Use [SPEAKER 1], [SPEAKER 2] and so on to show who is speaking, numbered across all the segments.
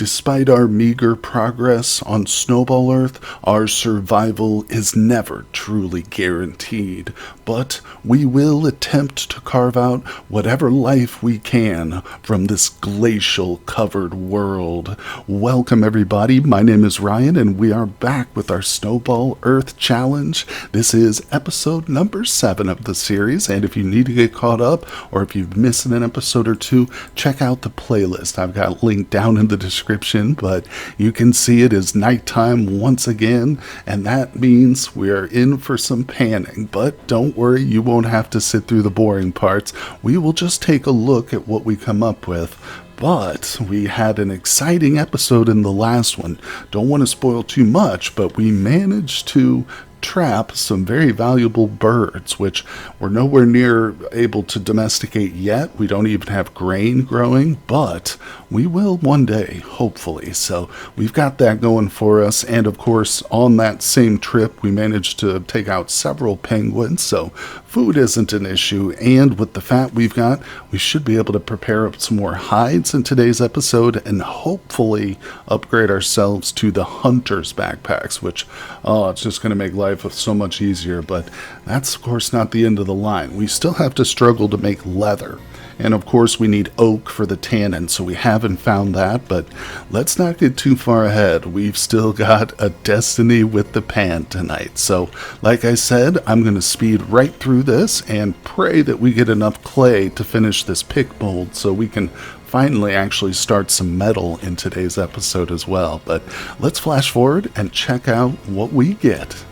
[SPEAKER 1] Despite our meager progress on Snowball Earth, our survival is never truly guaranteed, but we will attempt to carve out whatever life we can from this glacial-covered world. Welcome everybody, my name is Ryan and we are back with our Snowball Earth Challenge. This is episode number 7 of the series, and if you need to get caught up or if you've missed an episode or two, check out the playlist. I've got a link down in the description, but you can see it is nighttime once again, and that means we are in for some panning. But don't worry, you won't have to sit through the boring parts. We will just take a look at what we come up with. But we had an exciting episode in the last one. Don't want to spoil too much, but we managed to trap some very valuable birds, which we're nowhere near able to domesticate yet. We don't even have grain growing, but we will one day, hopefully. So we've got that going for us. And of course, on that same trip, we managed to take out several penguins, so food isn't an issue. And with the fat we've got, we should be able to prepare up some more hides in today's episode and hopefully upgrade ourselves to the hunter's backpacks, which, it's just going to make life so much easier. But that's of course not the end of the line. We still have to struggle to make leather, and of course we need oak for the tannin, so we haven't found that. But let's not get too far ahead. We've still got a destiny with the pan tonight. So like I said, I'm going to speed right through this and pray that we get enough clay to finish this pick mold so we can finally actually start some metal in today's episode as well. But let's flash forward and check out what we get.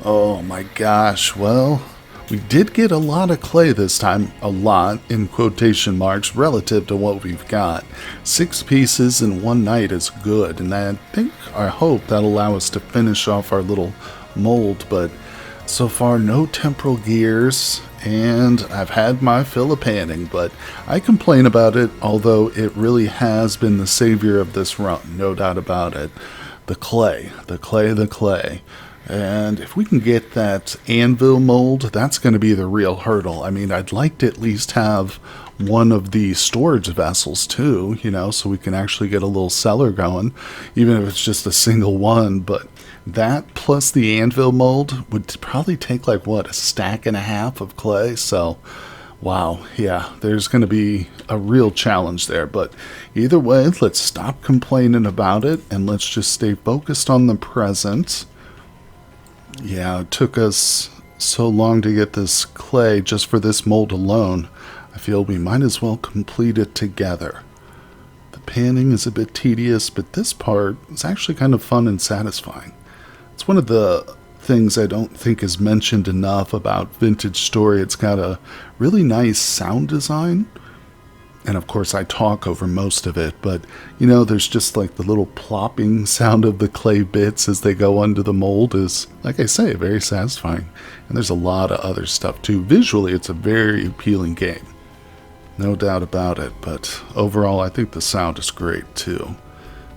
[SPEAKER 1] Oh my gosh, well, we did get a lot of clay this time, a lot in quotation marks relative to what we've got. 6 pieces in one night is good, and I hope that'll allow us to finish off our little mold. But so far no temporal gears, and I've had my fill of panning, but I complain about it, although it really has been the savior of this run, no doubt about it. The clay. And if we can get that anvil mold, that's going to be the real hurdle. I mean, I'd like to at least have one of the storage vessels too, so we can actually get a little cellar going, even if it's just a single one. But that plus the anvil mold would probably take like, a stack and a half of clay. So, wow, yeah, there's going to be a real challenge there. But either way, let's stop complaining about it and let's just stay focused on the present. Yeah, it took us so long to get this clay just for this mold alone. I feel we might as well complete it together. The panning is a bit tedious, but this part is actually kind of fun and satisfying. It's one of the things I don't think is mentioned enough about Vintage Story. It's got a really nice sound design. And of course I talk over most of it, but there's just like the little plopping sound of the clay bits as they go under the mold is, like I say, very satisfying. And there's a lot of other stuff too. Visually, it's a very appealing game. No doubt about it, but overall I think the sound is great too.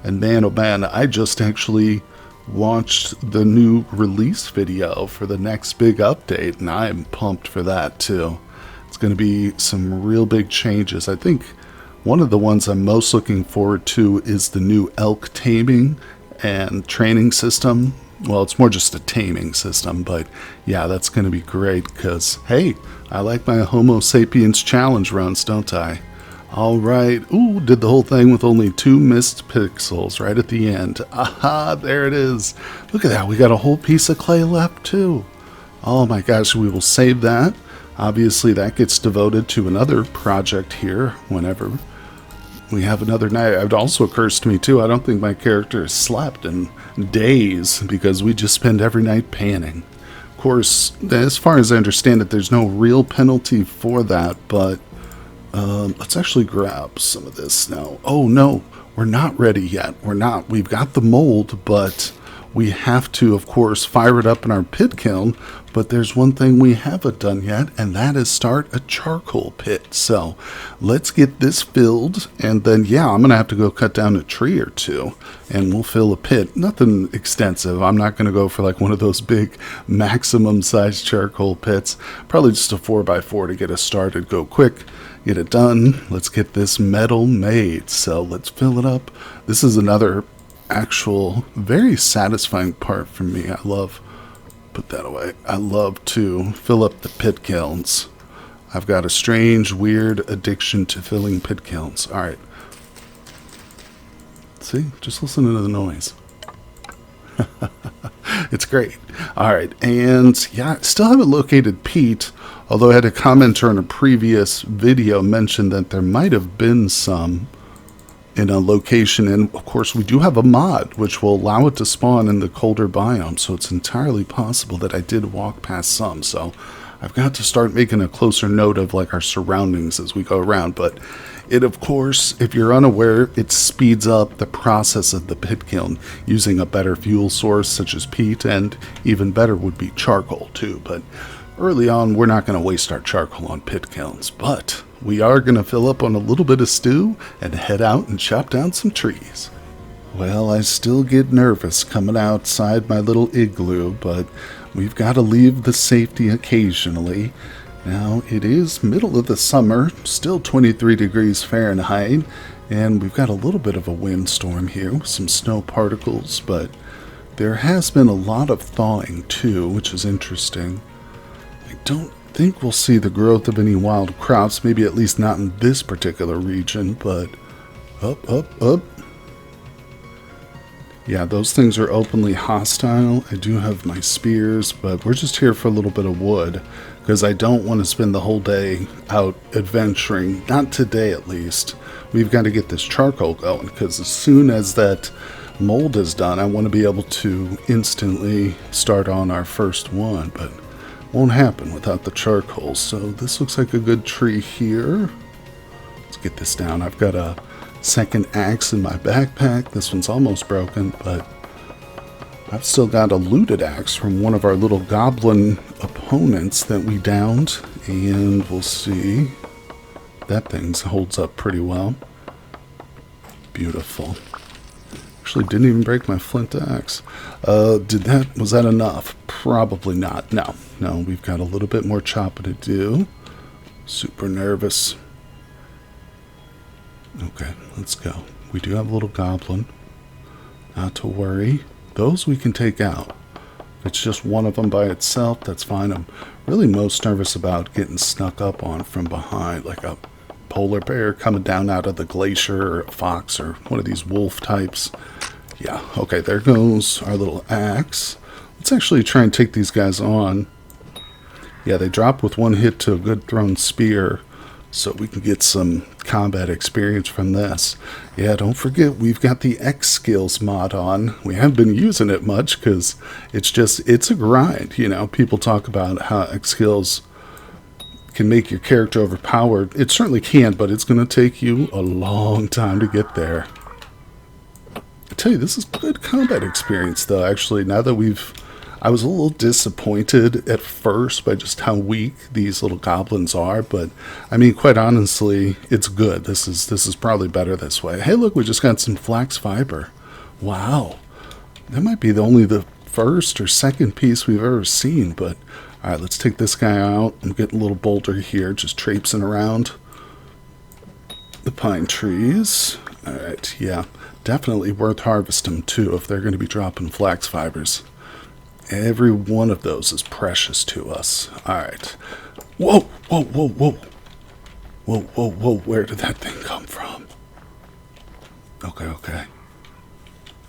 [SPEAKER 1] And man, oh man, I just actually watched the new release video for the next big update, and I'm pumped for that too. It's going to be some real big changes. I think one of the ones I'm most looking forward to is the new elk taming and training system. Well, it's more just a taming system, but yeah, that's going to be great because, hey, I like my Homo Sapiens challenge runs, don't I? All right. Ooh, did the whole thing with only 2 missed pixels right at the end. Aha, there it is. Look at that. We got a whole piece of clay left too. Oh my gosh, we will save that. Obviously, that gets devoted to another project here whenever we have another night. It also occurs to me, too, I don't think my character has slept in days because we just spend every night panning. Of course, as far as I understand it, there's no real penalty for that, but let's actually grab some of this now. Oh, no, we're not ready yet. We're not. We've got the mold, but we have to, of course, fire it up in our pit kiln. But there's one thing we haven't done yet, and that is start a charcoal pit. So let's get this filled, and then, yeah, I'm going to have to go cut down a tree or two, and we'll fill a pit. Nothing extensive. I'm not going to go for like one of those big maximum size charcoal pits. Probably just a 4x4 to get us started, go quick. get it done. Let's get this metal made. So let's fill it up. This is another actual very satisfying part for me. I love, put that away. I love to fill up the pit kilns. I've got a strange, weird addiction to filling pit kilns. All right. See, just listen to the noise. It's great. All right, and yeah, still haven't located peat, although I had a commenter in a previous video mentioned that there might have been some in a location, and of course we do have a mod which will allow it to spawn in the colder biome, so it's entirely possible that I did walk past some. So I've got to start making a closer note of like our surroundings as we go around. But it, of course, if you're unaware, it speeds up the process of the pit kiln using a better fuel source such as peat, and even better would be charcoal too. But early on, we're not going to waste our charcoal on pit kilns, but we are going to fill up on a little bit of stew and head out and chop down some trees. Well, I still get nervous coming outside my little igloo, but we've got to leave the safety occasionally. Now, it is middle of the summer, still 23 degrees Fahrenheit, and we've got a little bit of a windstorm here with some snow particles, but there has been a lot of thawing too, which is interesting. I don't think we'll see the growth of any wild crops, maybe at least not in this particular region, but up. Yeah, those things are openly hostile. I do have my spears, but we're just here for a little bit of wood, because I don't want to spend the whole day out adventuring. Not today, at least. We've got to get this charcoal going, because as soon as that mold is done, I want to be able to instantly start on our first one, but won't happen without the charcoal. So this looks like a good tree here. Let's get this down. I've got a second axe in my backpack. This one's almost broken, but I've still got a looted axe from one of our little goblin opponents that we downed, and we'll see. That thing holds up pretty well. Beautiful. Actually didn't even break my flint axe. Was that enough? Probably not. No, we've got a little bit more chopping to do. Super nervous. Okay, let's go. We do have a little goblin. Not to worry. Those we can take out. If it's just one of them by itself, that's fine. I'm really most nervous about getting snuck up on from behind, like a polar bear coming down out of the glacier, or a fox, or one of these wolf types. Yeah, okay, there goes our little axe. Let's actually try and take these guys on. Yeah, they drop with one hit to a good thrown spear, so we can get some combat experience from this. Yeah, don't forget, we've got the X skills mod on. We haven't been using it much because it's a grind. You know, people talk about how X skills can make your character overpowered. It certainly can, but it's going to take you a long time to get there. I tell you, this is good combat experience, though, actually, now that I was a little disappointed at first by just how weak these little goblins are, but I mean, quite honestly, it's good. This is probably better this way. Hey, look, we just got some flax fiber. Wow. That might be only the first or second piece we've ever seen, but all right, let's take this guy out. I'm getting a little bolder here, just traipsing around the pine trees. All right, yeah, definitely worth harvesting too if they're going to be dropping flax fibers. Every one of those is precious to us. All right. Whoa. Where did that thing come from? Okay.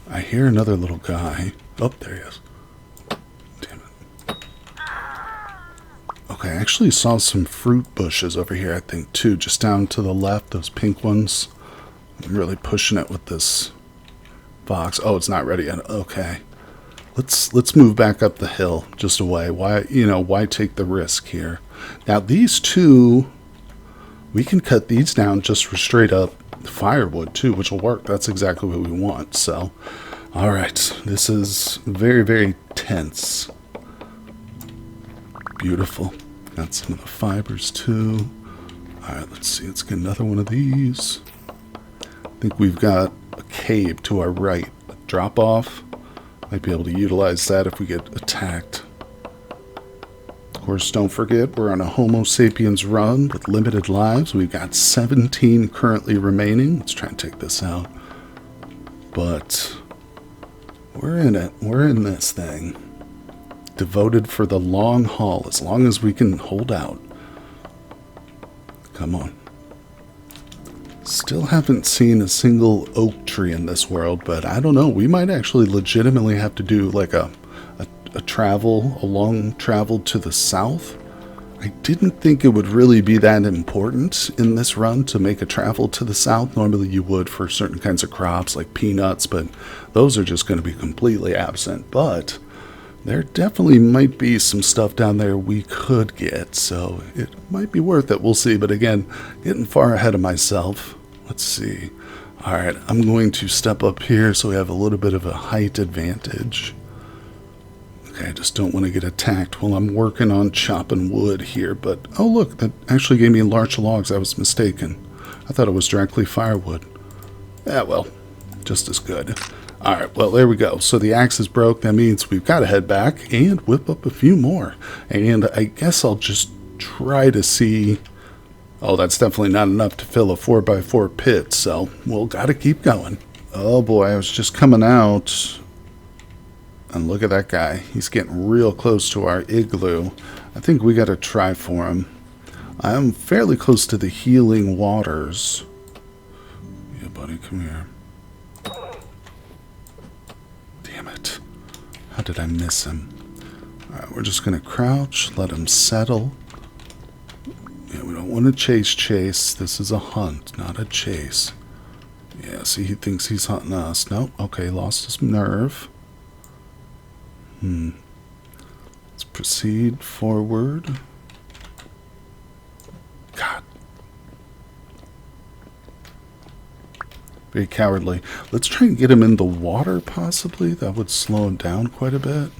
[SPEAKER 1] I hear another little guy. Oh, there he is. Damn it. Okay, I actually saw some fruit bushes over here, I think, too. Just down to the left, those pink ones. I'm really pushing it with this box. Oh, it's not ready yet. Okay. Let's move back up the hill just a way. Why take the risk here? Now these two, we can cut these down just for straight up firewood too, which will work. That's exactly what we want. So, all right, this is very, very tense. Beautiful. Got some of the fibers too. All right, let's see. Let's get another one of these. I think we've got a cave to our right. Drop off. Might be able to utilize that if we get attacked. course, don't forget, we're on a Homo Sapiens run with limited lives. We've got 17 currently remaining. Let's try and take this out. But we're in it. We're in this thing. Devoted for the long haul, as long as we can hold out. Come on. Still haven't seen a single oak tree in this world, but I don't know. We might actually legitimately have to do like a long travel to the south. I didn't think it would really be that important in this run to make a travel to the south. Normally you would for certain kinds of crops like peanuts, but those are just going to be completely absent. But there definitely might be some stuff down there we could get, so it might be worth it. We'll see, but again, getting far ahead of myself. Let's see. Alright, I'm going to step up here so we have a little bit of a height advantage. Okay, I just don't want to get attacked while I'm working on chopping wood here, but oh look, that actually gave me large logs. I was mistaken. I thought it was directly firewood. Yeah, well, just as good. Alright, well, there we go. So the axe is broke. That means we've got to head back and whip up a few more. And I guess I'll just try to see... Oh, that's definitely not enough to fill a 4x4 pit, so we'll got to keep going. Oh boy, I was just coming out... And look at that guy. He's getting real close to our igloo. I think we got to try for him. I'm fairly close to the healing waters. Yeah, buddy, come here. Damn it. How did I miss him? Alright, we're just going to crouch, let him settle. Yeah, we don't want to chase. This is a hunt, not a chase. Yeah, see, he thinks he's hunting us. Nope. Okay, lost his nerve. Let's proceed forward. God. Very cowardly. Let's try and get him in the water, possibly. That would slow him down quite a bit.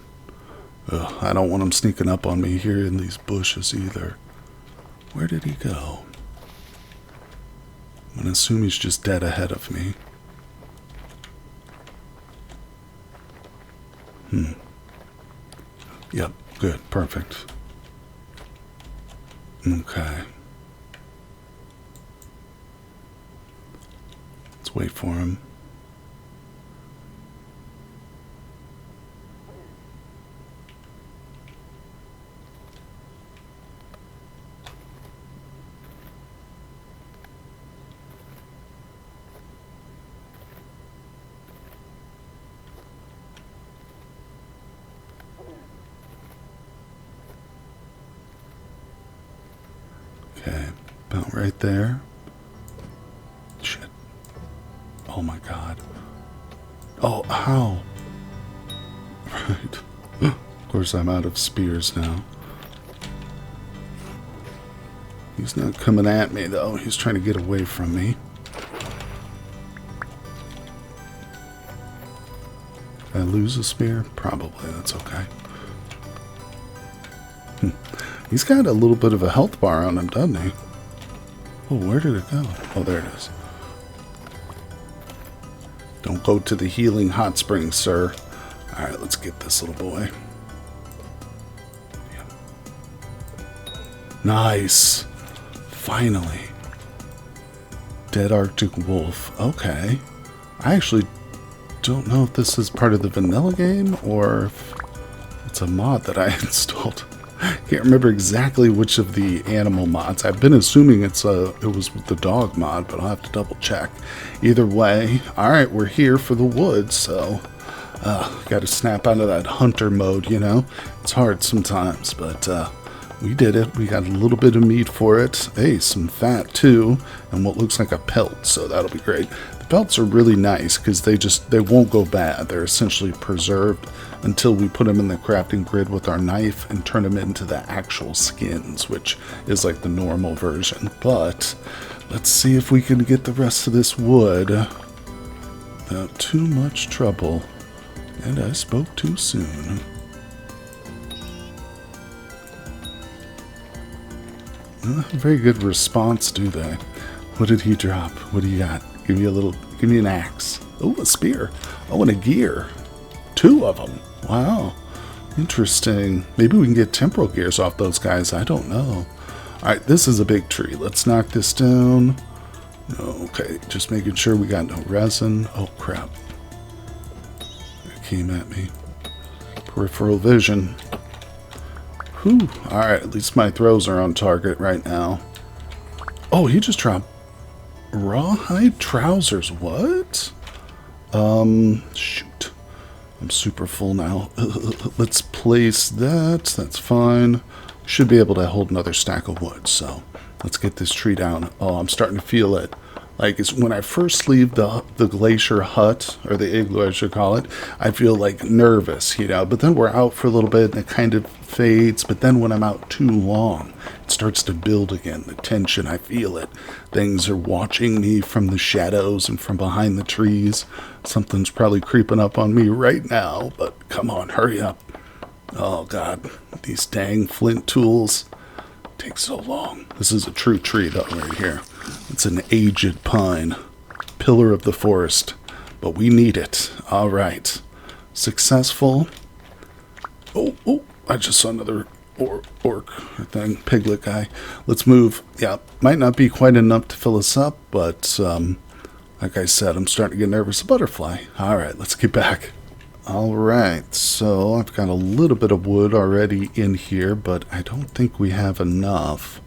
[SPEAKER 1] Ugh, I don't want him sneaking up on me here in these bushes either. Where did he go? I'm going to assume he's just dead ahead of me. Yep, good, perfect. Okay. Let's wait for him. Okay, about right there. Shit. Oh my god. Oh, ow. Right. Of course, I'm out of spears now. He's not coming at me, though. He's trying to get away from me. Did I lose a spear? Probably. That's okay. He's got a little bit of a health bar on him, doesn't he? Oh, where did it go? Oh, there it is. Don't go to the healing hot springs, sir. Alright, let's get this little boy. Yeah. Nice. Finally. Dead Arctic wolf. Okay. I actually don't know if this is part of the vanilla game or if it's a mod that I installed. Can't remember exactly which of the animal mods. I've been assuming it was the dog mod, but I'll have to double check. Either way, alright, we're here for the woods, so got to snap out of that hunter mode, you know? It's hard sometimes, but we did it. We got a little bit of meat for it. Hey, some fat too, and what looks like a pelt, so that'll be great. The pelts are really nice because they won't go bad. They're essentially preserved until we put them in the crafting grid with our knife and turn them into the actual skins, which is like the normal version. But let's see if we can get the rest of this wood without too much trouble. And I spoke too soon. Not a very good response, do they? What did he drop? What do you got? Give me an axe. Oh, a spear. Oh, and a gear. 2 of them. Wow. Interesting. Maybe we can get temporal gears off those guys. I don't know. Alright, this is a big tree. Let's knock this down. Okay, just making sure we got no resin. Oh, crap. It came at me. Peripheral vision. Whew. Alright, at least my throws are on target right now. Oh, he just dropped rawhide trousers. What? Shoot. I'm super full now. Let's place that. That's fine. Should be able to hold another stack of wood, so let's get this tree down. Oh, I'm starting to feel it. Like, it's when I first leave the glacier hut, or the igloo I should call it, I feel like nervous, you know, but then we're out for a little bit and it kind of fades, but then when I'm out too long, it starts to build again. The tension, I feel it. Things are watching me from the shadows and from behind the trees. Something's probably creeping up on me right now, but come on, hurry up. Oh, God, these dang flint tools take so long. This is a true tree, though, right here. It's an aged pine, pillar of the forest, but we need it. All right. Successful. Oh, I just saw another orc thing, piglet guy. Let's move. Yeah, might not be quite enough to fill us up, but like I said, I'm starting to get nervous. A butterfly. All right, let's get back. All right, so I've got a little bit of wood already in here, but I don't think we have enough.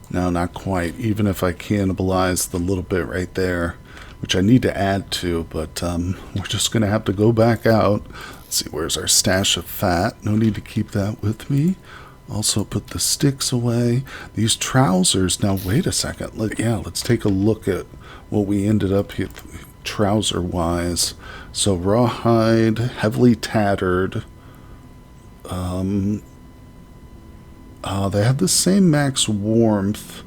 [SPEAKER 1] No, not quite, even if I cannibalize the little bit right there, which I need to add to, but we're just going to have to go back out. Let's see, where's our stash of fat? No need to keep that with me. Also put the sticks away. These trousers, now wait a second. Let's take a look at what we ended up here trouser-wise. So rawhide, heavily tattered. They have the same max warmth,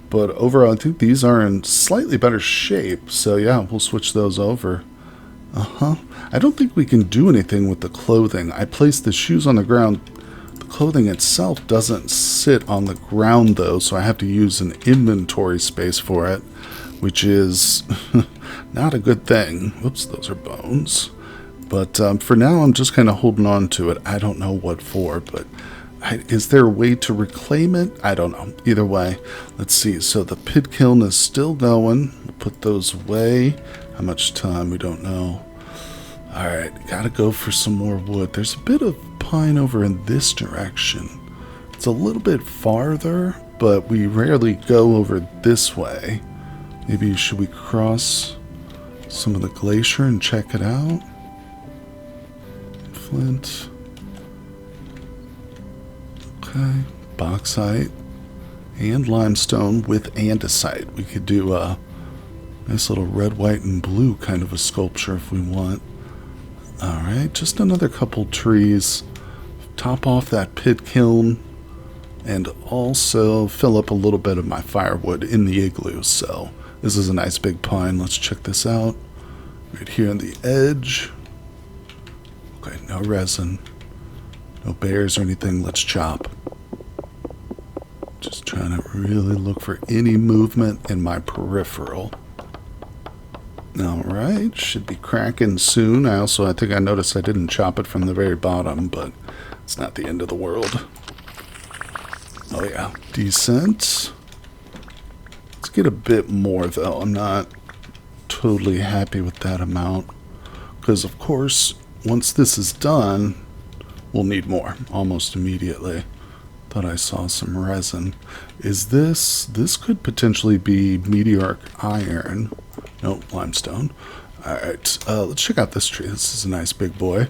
[SPEAKER 1] but overall I think these are in slightly better shape. So yeah, we'll switch those over. I don't think we can do anything with the clothing. I placed the shoes on the ground. The clothing itself doesn't sit on the ground though, so I have to use an inventory space for it, which is not a good thing. Whoops, those are bones. But for now, I'm just kind of holding on to it. I don't know what for, but is there a way to reclaim it? I don't know. Either way, let's see. So the pit kiln is still going. We'll put those away. How much time? We don't know. All right, gotta go for some more wood. There's a bit of pine over in this direction. It's a little bit farther, but we rarely go over this way. Maybe should we cross some of the glacier and check it out? Flint. Okay, bauxite and limestone with andesite. We could do a nice little red, white, and blue kind of a sculpture if we want. Alright, just another couple trees. Top off that pit kiln and also fill up a little bit of my firewood in the igloo. So this is a nice big pine. Let's check this out. Right here on the edge. Okay, no resin. No bears or anything. Let's chop. Just trying to really look for any movement in my peripheral. Alright, should be cracking soon. I think I noticed I didn't chop it from the very bottom, but it's not the end of the world. Oh yeah, decent. Let's get a bit more though. I'm not totally happy with that amount. Because of course, once this is done, we'll need more almost immediately. Thought I saw some resin. Is this could potentially be meteoric iron. No, limestone. Alright, let's check out this tree. This is a nice big boy.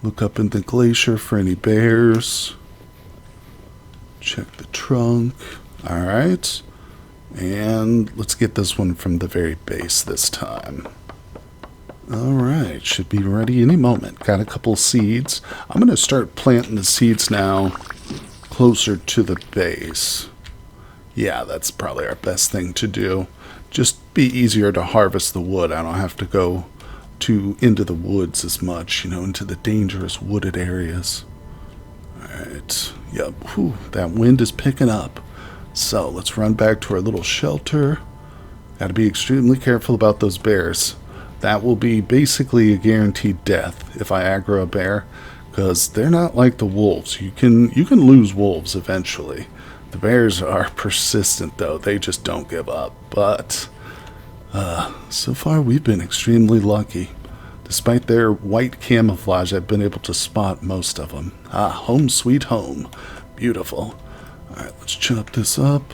[SPEAKER 1] Look up in the glacier for any bears. Check the trunk. Alright. And let's get this one from the very base this time. Alright, should be ready any moment. Got a couple seeds. I'm going to start planting the seeds now closer to the base. Yeah, that's probably our best thing to do. Just be easier to harvest the wood. I don't have to go into the woods as much, into the dangerous wooded areas. Alright, yep, whew, that wind is picking up. So, let's run back to our little shelter. Gotta be extremely careful about those bears. That will be basically a guaranteed death if I aggro a bear, because they're not like the wolves. You can lose wolves eventually. The bears are persistent, though. They just don't give up. But so far we've been extremely lucky. Despite their white camouflage, I've been able to spot most of them. Ah, home sweet home. Beautiful. Alright, let's chop this up.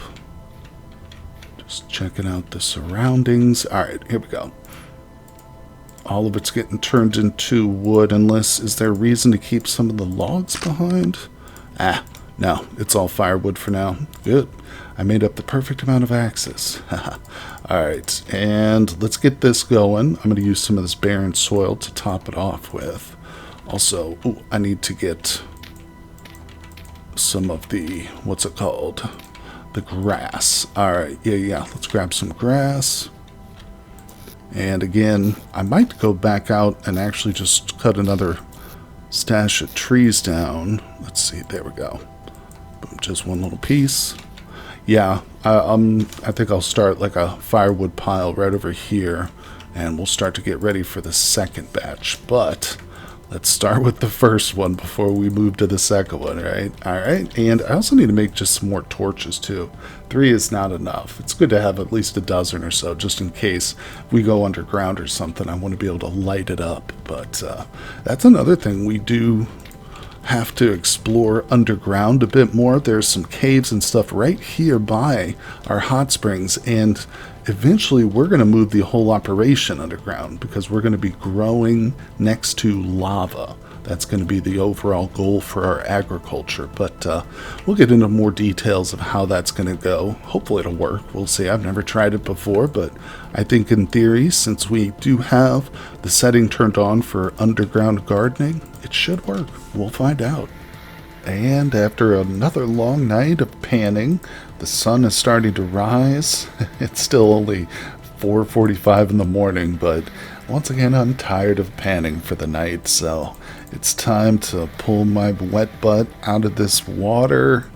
[SPEAKER 1] Just checking out the surroundings. Alright, here we go. All of it's getting turned into wood, unless, is there a reason to keep some of the logs behind? Ah, no, it's all firewood for now. Good. I made up the perfect amount of axes. Alright, and let's get this going. I'm going to use some of this barren soil to top it off with. Also, ooh, I need to get some of the, what's it called? The grass. Alright, yeah, let's grab some grass. And again, I might go back out and actually just cut another stash of trees down. Let's see, there we go. Boom, just one little piece. Yeah, I think I'll start like a firewood pile right over here, and we'll start to get ready for the second batch. But let's start with the first one before we move to the second one, right? Alright, and I also need to make just some more torches too. 3 is not enough. It's good to have at least a dozen or so, just in case we go underground or something. I want to be able to light it up. But that's another thing we do have to explore underground a bit more. There's some caves and stuff right here by our hot springs, and eventually we're going to move the whole operation underground because we're going to be growing next to lava. That's going to be the overall goal for our agriculture, but we'll get into more details of how that's going to go. Hopefully it'll work. We'll see. I've never tried it before, but I think in theory, since we do have the setting turned on for underground gardening, it should work. We'll find out. And after another long night of panning, the sun is starting to rise. It's still only 4:45 in the morning, but once again, I'm tired of panning for the night, so it's time to pull my wet butt out of this water.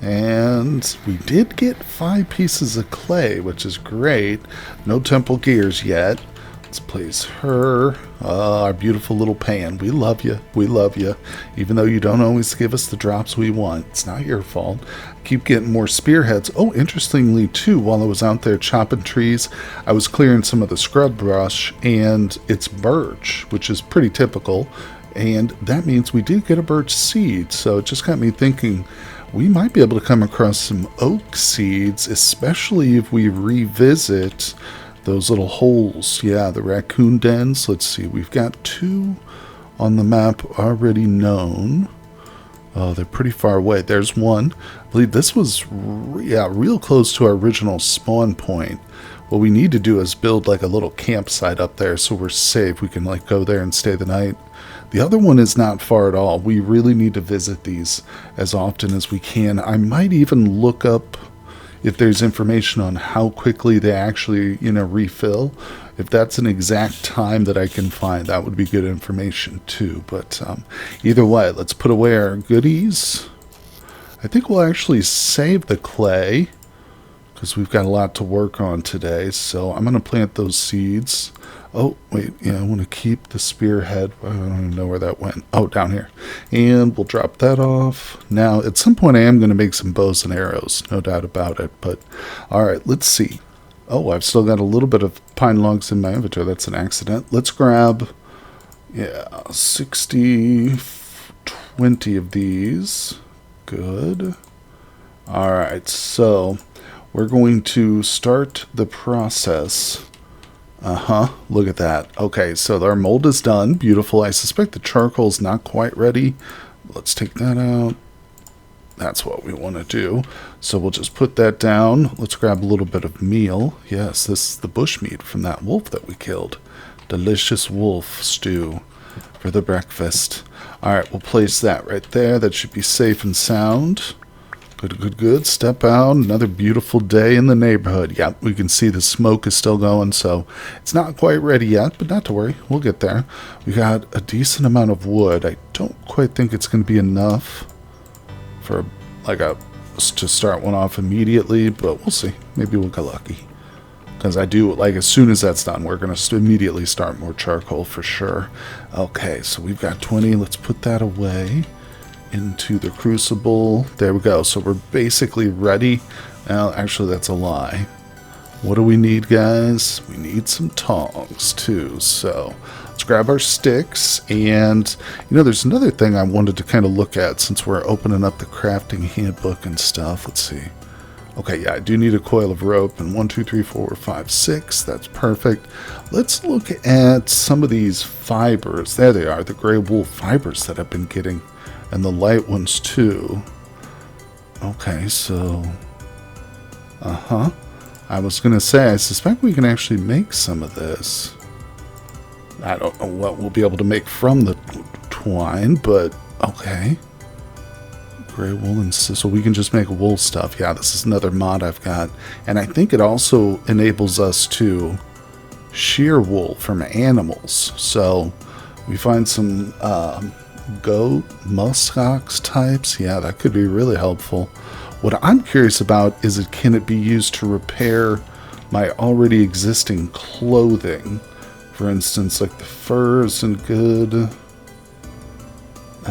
[SPEAKER 1] And we did get 5 pieces of clay, which is great. No temple gears yet. Let's place her, our beautiful little pan. We love you. We love you. Even though you don't always give us the drops we want. It's not your fault. Keep getting more spearheads. Oh, interestingly, too, while I was out there chopping trees, I was clearing some of the scrub brush, and it's birch, which is pretty typical. And that means we did get a birch seed. So it just got me thinking, we might be able to come across some oak seeds, especially if we revisit those little holes. Yeah, the raccoon dens. Let's see, we've got 2 on the map already known. Oh, they're pretty far away. There's one. I believe this was real close to our original spawn point. What we need to do is build like a little campsite up there so we're safe. We can like go there and stay the night. The other one is not far at all. We really need to visit these as often as we can. I might even look up if there's information on how quickly they actually, refill. If that's an exact time that I can find, that would be good information too. But either way, let's put away our goodies. I think we'll actually save the clay because we've got a lot to work on today. So I'm going to plant those seeds. Oh, wait, yeah, I want to keep the spearhead. I don't even know where that went. Oh, down here. And we'll drop that off. Now, at some point, I am going to make some bows and arrows. No doubt about it. But, all right, let's see. Oh, I've still got a little bit of pine logs in my inventory. That's an accident. Let's grab, 20 of these. Good. All right, so we're going to start the process. Look at that. Okay, so our mold is done. Beautiful. I suspect the charcoal's not quite ready. Let's take that out. That's what we want to do. So we'll just put that down. Let's grab a little bit of meal. Yes, this is the bush meat from that wolf that we killed. Delicious wolf stew for the breakfast. All right, we'll place that right there. That should be safe and sound. Good. Step out. Another beautiful day in the neighborhood. Yep, we can see the smoke is still going, so it's not quite ready yet, but not to worry. We'll get there. We got a decent amount of wood. I don't quite think it's going to be enough for to start one off immediately, but we'll see. Maybe we'll get lucky. Because I do, like, as soon as that's done, we're going to immediately start more charcoal for sure. Okay, so we've got 20. Let's put that away into the crucible. There we go. So we're basically ready. Well, actually, that's a lie. What do we need, guys? We need some tongs, too. So let's grab our sticks. And, you know, there's another thing I wanted to kind of look at since we're opening up the crafting handbook and stuff. Let's see. Okay, yeah, I do need a coil of rope, and 1, 2, 3, 4, 5, 6. That's perfect. Let's look at some of these fibers. There they are, the gray wool fibers that I've been getting, and the light ones too. Okay, so, I was gonna say, I suspect we can actually make some of this. I don't know what we'll be able to make from the twine, but okay. Gray wool, and so we can just make wool stuff. Yeah, this is another mod I've got, and I think it also enables us to shear wool from animals. So we find some goat, muskox types. Yeah, that could be really helpful. What I'm curious about is can it be used to repair my already existing clothing? For instance, like the fur isn't good.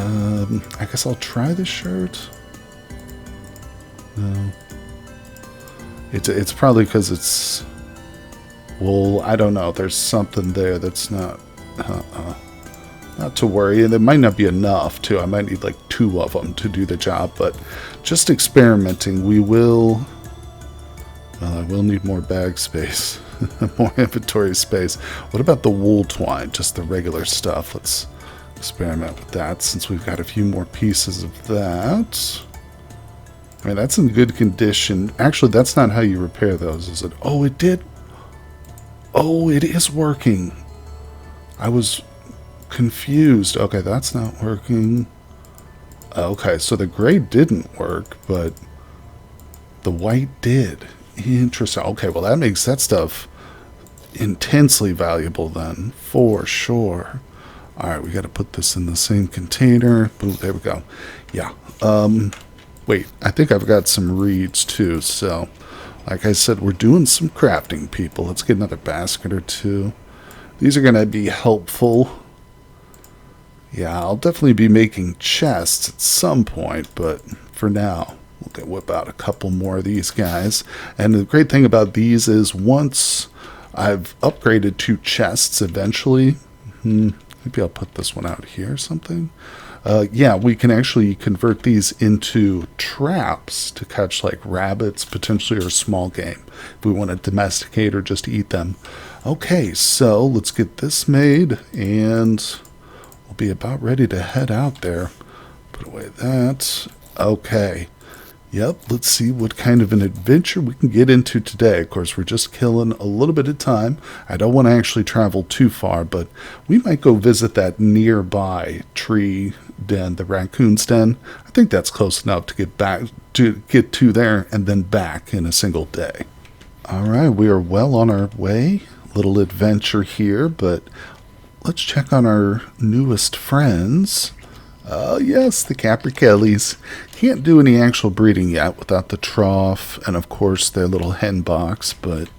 [SPEAKER 1] I guess I'll try the shirt. No. It's probably because it's wool. I don't know. There's something there that's not... Not to worry. And it might not be enough, too. I might need like 2 of them to do the job. But just experimenting, we will... Well, I will need more bag space. More inventory space. What about the wool twine? Just the regular stuff. Let's experiment with that since we've got a few more pieces of that. I mean, that's in good condition. Actually, that's not how you repair those, is it? Oh, it did. Oh, it is working. I was confused. Okay, that's not working. Okay, so the gray didn't work, but the white did. Interesting. Okay, well, that makes that stuff intensely valuable then, for sure. All right, we got to put this in the same container. Boom, there we go. Yeah. Wait, I think I've got some reeds too. So, like I said, we're doing some crafting, people. Let's get another basket or 2. These are going to be helpful. Yeah, I'll definitely be making chests at some point, but for now, we'll whip out a couple more of these guys. And the great thing about these is once I've upgraded to chests eventually... Maybe I'll put this one out here or something. Yeah, we can actually convert these into traps to catch like rabbits, potentially, or small game. If we want to domesticate or just eat them. Okay, so let's get this made and we'll be about ready to head out there. Put away that. Okay. Yep, let's see what kind of an adventure we can get into today. Of course, we're just killing a little bit of time. I don't want to actually travel too far, but we might go visit that nearby tree den, the raccoon's den. I think that's close enough to get to there and then back in a single day. All right, we are well on our way. Little adventure here, but let's check on our newest friends. Yes, the Capreolinae. Can't do any actual breeding yet without the trough and, of course, their little hen box, but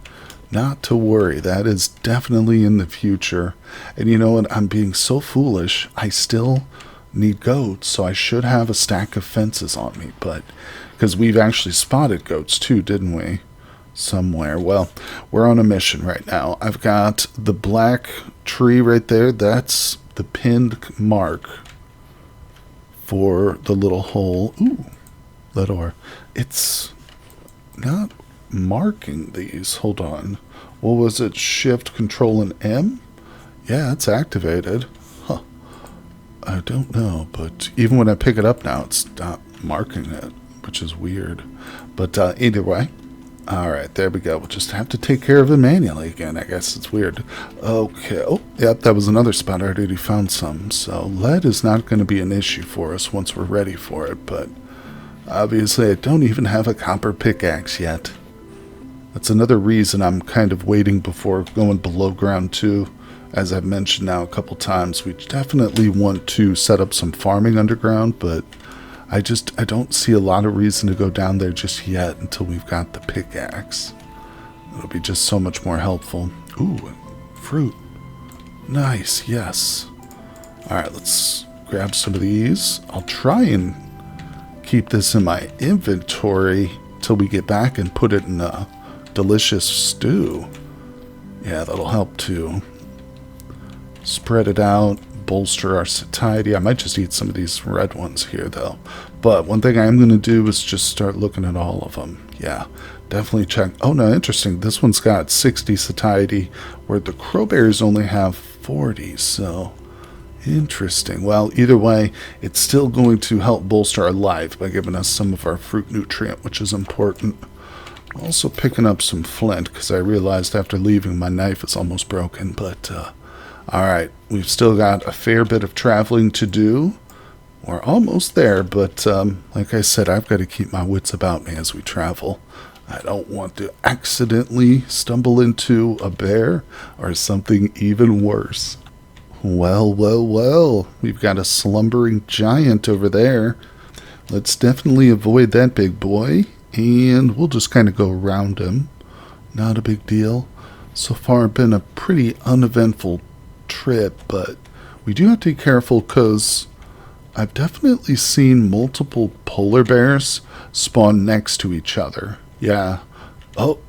[SPEAKER 1] not to worry. That is definitely in the future. And you know what? I'm being so foolish. I still need goats, so I should have a stack of fences on me, but because we've actually spotted goats too, didn't we? Somewhere. Well, we're on a mission right now. I've got the black tree right there. That's the pinned mark for the little hole. Ooh, that door. It's not marking these. Hold on. What was it? Shift, Control, and M? Yeah, it's activated. Huh. I don't know, but even when I pick it up now, it's not marking it, which is weird. But either way. Alright, there we go. We'll just have to take care of it manually again. I guess it's weird. Okay. Oh, yep, that was another spot. I already found some. So lead is not going to be an issue for us once we're ready for it. But obviously I don't even have a copper pickaxe yet. That's another reason I'm kind of waiting before going below ground too. As I've mentioned now a couple times, we definitely want to set up some farming underground, but I don't see a lot of reason to go down there just yet until we've got the pickaxe. It'll be just so much more helpful. Ooh, fruit. Nice, yes. Alright, let's grab some of these. I'll try and keep this in my inventory till we get back and put it in a delicious stew. Yeah, that'll help too. Spread it out, bolster our satiety. I might just eat some of these red ones here though. But one thing I'm going to do is just start looking at all of them. Yeah, definitely check. Oh no, interesting. This one's got 60 satiety, where the crowberries only have 40, so interesting. Well, either way, it's still going to help bolster our life by giving us some of our fruit nutrient, which is important. Also picking up some flint, because I realized after leaving my knife is almost broken, but alright, we've still got a fair bit of traveling to do. We're almost there, but like I said, I've got to keep my wits about me as we travel. I don't want to accidentally stumble into a bear or something even worse. Well, well, well, we've got a slumbering giant over there. Let's definitely avoid that big boy, and we'll just kind of go around him. Not a big deal. So far, been a pretty uneventful trip, but we do have to be careful because I've definitely seen multiple polar bears spawn next to each other. Yeah. Okay.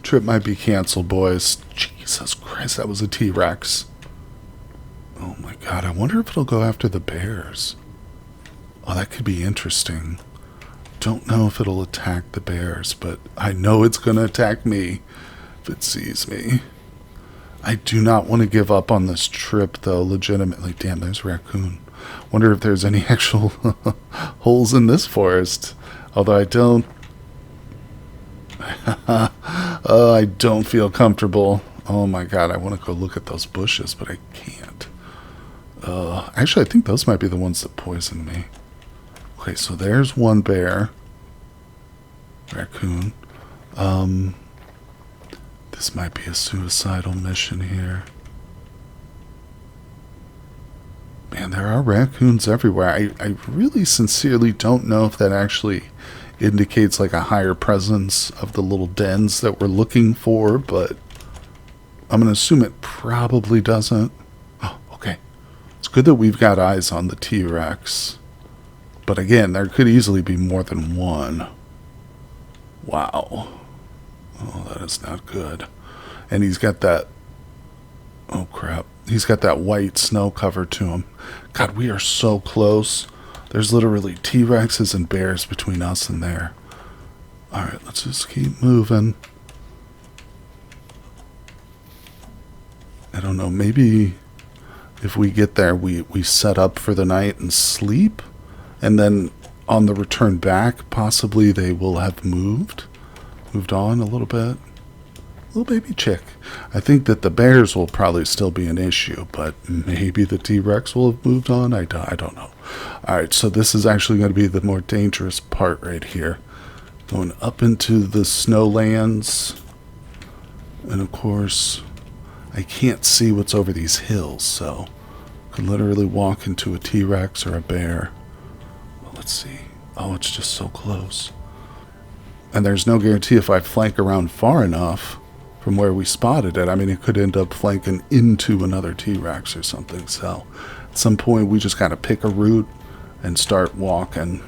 [SPEAKER 1] Trip might be canceled, boys. Jesus Christ, that was a T-Rex. Oh my god, I wonder if it'll go after the bears. Oh, that could be interesting. Don't know if it'll attack the bears, but I know it's going to attack me if it sees me. I do not want to give up on this trip, though, legitimately. Damn, there's a raccoon. Wonder if there's any actual holes in this forest. Although I don't... I don't feel comfortable. Oh my god, I want to go look at those bushes, but I can't. Actually, I think those might be the ones that poisoned me. Okay, so there's one bear. Raccoon. This might be a suicidal mission here. Man, there are raccoons everywhere. I really sincerely don't know if that actually indicates like a higher presence of the little dens that we're looking for, but I'm going to assume it probably doesn't. Oh, okay. It's good that we've got eyes on the T-Rex. But again, there could easily be more than one. Wow. Oh, that is not good. And he's got that... Oh, crap. He's got that white snow cover to him. God, we are so close. There's literally T-Rexes and bears between us and there. Alright, let's just keep moving. I don't know, maybe if we get there, we set up for the night and sleep? And then on the return back, possibly they will have moved on a little bit. Little baby chick. I think that the bears will probably still be an issue, but maybe the T-Rex will have moved on. I don't know. Alright, so this is actually going to be the more dangerous part right here. Going up into the snowlands. And of course, I can't see what's over these hills, so I could literally walk into a T-Rex or a bear. Well, let's see. Oh, it's just so close. And there's no guarantee if I flank around far enough from where we spotted it. I mean, it could end up flanking into another T-Rex or something. So at some point, we just got to pick a route and start walking.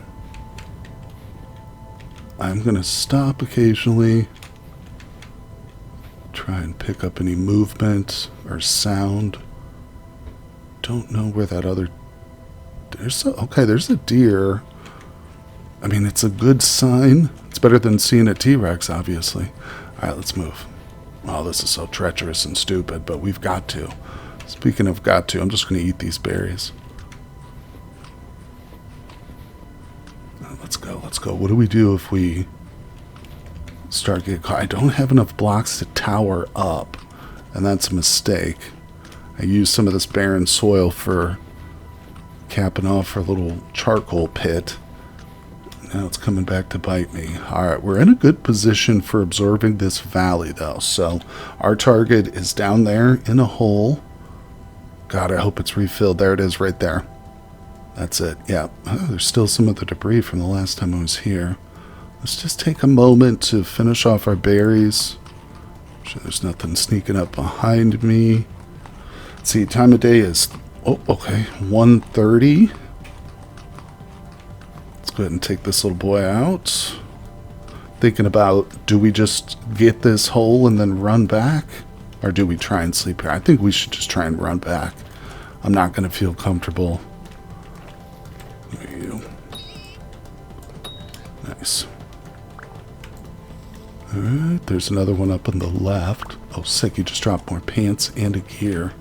[SPEAKER 1] I'm going to stop occasionally. Try and pick up any movement or sound. Don't know where that other... Okay, there's a deer. I mean, it's a good sign. It's better than seeing a T-Rex, obviously. Alright, let's move. Oh, this is so treacherous and stupid, but we've got to. Speaking of got to, I'm just going to eat these berries. Let's go, let's go. What do we do if we start getting caught? I don't have enough blocks to tower up, and that's a mistake. I used some of this barren soil for capping off our little charcoal pit. Now it's coming back to bite me. Alright, we're in a good position for absorbing this valley, though. So, our target is down there in a hole. God, I hope it's refilled. There it is right there. That's it. Yeah. Oh, there's still some of the debris from the last time I was here. Let's just take a moment to finish off our berries. I'm sure there's nothing sneaking up behind me. Let's see, time of day is, oh, okay, 1:30. Let's go ahead and take this little boy out. Thinking about, do we just get this hole and then run back? Or do we try and sleep here? I think we should just try and run back. I'm not going to feel comfortable. Nice. Alright, there's another one up on the left. Oh, sick, you just dropped more pants and a gear.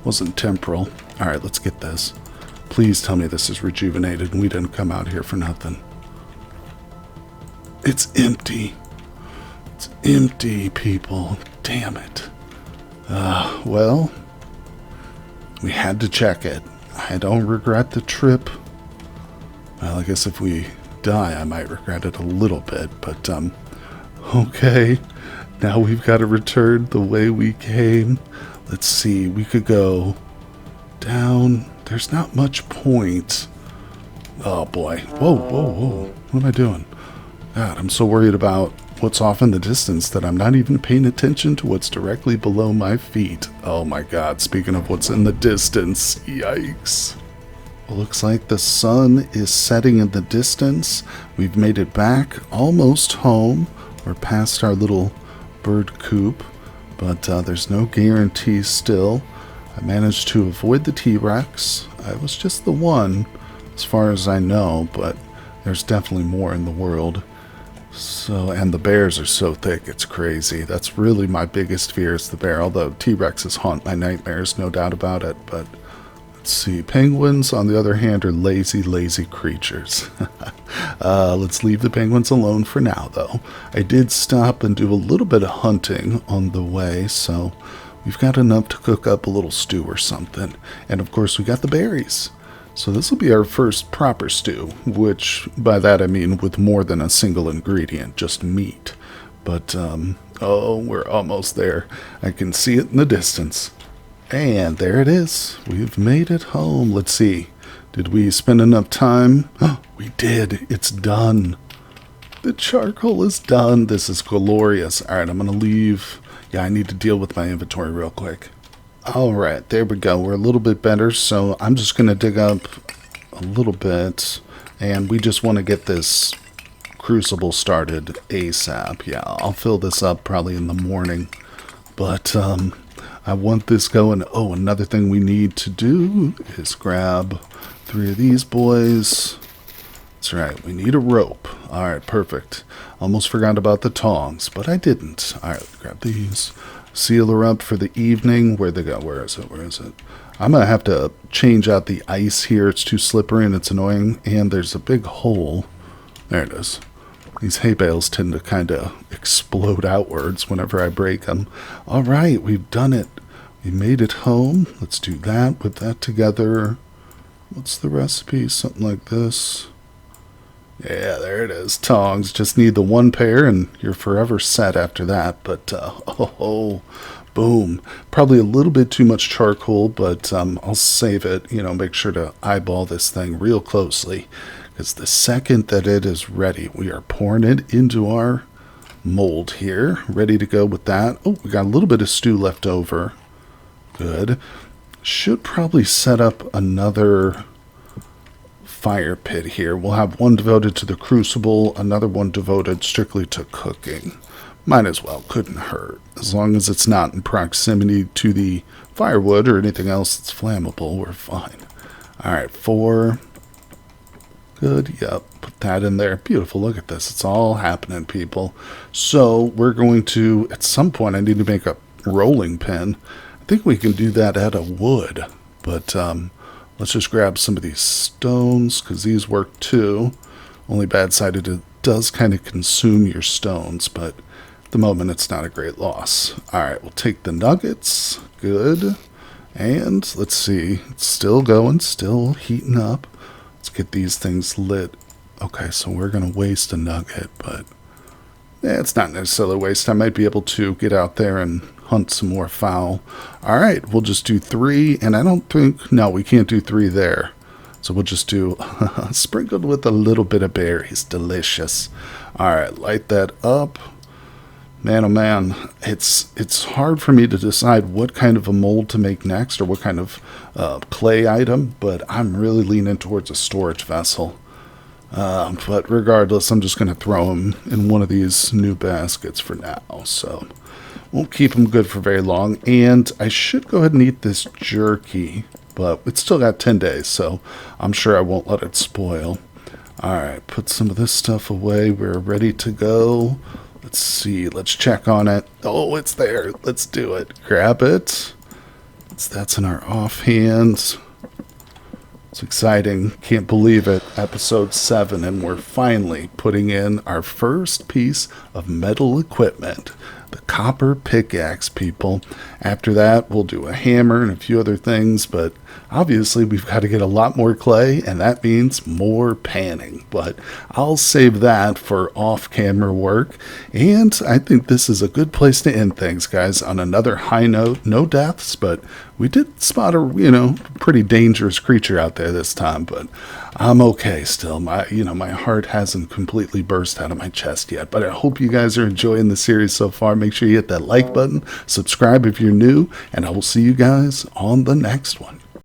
[SPEAKER 1] Wasn't temporal. Alright, let's get this. Please tell me this is rejuvenated and we didn't come out here for nothing. It's empty. It's empty, people. Damn it. Well, we had to check it. I don't regret the trip. Well, I guess if we die, I might regret it a little bit, but, okay. Now we've got to return the way we came. Let's see, we could go down. There's not much point. Oh, boy. Whoa, whoa, whoa. What am I doing? God, I'm so worried about what's off in the distance that I'm not even paying attention to what's directly below my feet. Oh, my God. Speaking of what's in the distance, yikes. Well, looks like the sun is setting in the distance. We've made it back almost home. We're past our little bird coop, but there's no guarantee still. I managed to avoid the T-Rex. I was just the one, as far as I know, but there's definitely more in the world. So, and the bears are so thick, it's crazy. That's really my biggest fear is the bear, although T-Rexes haunt my nightmares, no doubt about it, but let's see. Penguins, on the other hand, are lazy, lazy creatures. Let's leave the penguins alone for now, though. I did stop and do a little bit of hunting on the way, so we've got enough to cook up a little stew or something. And, of course, we got the berries. So this will be our first proper stew, which, by that I mean with more than a single ingredient, just meat. But, oh, we're almost there. I can see it in the distance. And there it is. We've made it home. Let's see. Did we spend enough time? Oh, we did. It's done. The charcoal is done. This is glorious. All right, I'm going to leave. Yeah, I need to deal with my inventory real quick. All right, there we go. We're a little bit better, so I'm just going to dig up a little bit. And we just want to get this crucible started ASAP. Yeah, I'll fill this up probably in the morning. But, I want this going. Oh, another thing we need to do is grab 3 of these boys. That's right, we need a rope. All right, perfect. Almost forgot about the tongs, but I didn't. All right, grab these. Seal her up for the evening. Where'd they go? Where is it? Where is it? I'm going to have to change out the ice here. It's too slippery and it's annoying. And there's a big hole. There it is. These hay bales tend to kind of explode outwards whenever I break them. All right, we've done it. We made it home. Let's do that. Put that together. What's the recipe? Something like this. Yeah, there it is. Tongs. Just need the one pair and you're forever set after that. But, boom. Probably a little bit too much charcoal, but I'll save it. You know, make sure to eyeball this thing real closely. Because the second that it is ready, we are pouring it into our mold here. Ready to go with that. Oh, we got a little bit of stew left over. Good. Should probably set up another fire pit here. We'll have one devoted to the crucible, another one devoted strictly to cooking. Might as well. Couldn't hurt. As long as it's not in proximity to the firewood or anything else that's flammable, we're fine. Alright, 4... Good, yep, put that in there. Beautiful, look at this. It's all happening, people. So, we're going to, at some point, I need to make a rolling pin. I think we can do that out of wood. But, let's just grab some of these stones, because these work too. Only bad side, it does kind of consume your stones, but at the moment, it's not a great loss. Alright, we'll take the nuggets. Good. And, let's see, it's still going, still heating up. Let's get these things lit. Okay, so we're going to waste a nugget, but it's not necessarily a waste. I might be able to get out there and hunt some more fowl. All right, we'll just do 3, and I don't think... No, we can't do 3 there. So we'll just do sprinkled with a little bit of berries. Delicious. All right, light that up. Man, oh man, it's hard for me to decide what kind of a mold to make next or what kind of clay item, but I'm really leaning towards a storage vessel. But regardless, I'm just going to throw them in one of these new baskets for now. So won't keep them good for very long. And I should go ahead and eat this jerky, but it's still got 10 days, so I'm sure I won't let it spoil. All right, put some of this stuff away. We're ready to go. Let's see. Let's check on it. Oh, it's there. Let's do it. Grab it. That's in our offhand. It's exciting. Can't believe it. Episode 7, and we're finally putting in our first piece of metal equipment. The copper pickaxe, people. After that, we'll do a hammer and a few other things, but obviously we've got to get a lot more clay, and that means more panning. But I'll save that for off-camera work, and I think this is a good place to end things, guys, on another high note. No deaths, but we did spot a, pretty dangerous creature out there this time, but I'm okay still. My heart hasn't completely burst out of my chest yet, but I hope you guys are enjoying the series so far. Make sure you hit that like button, subscribe if you're new, and I will see you guys on the next one.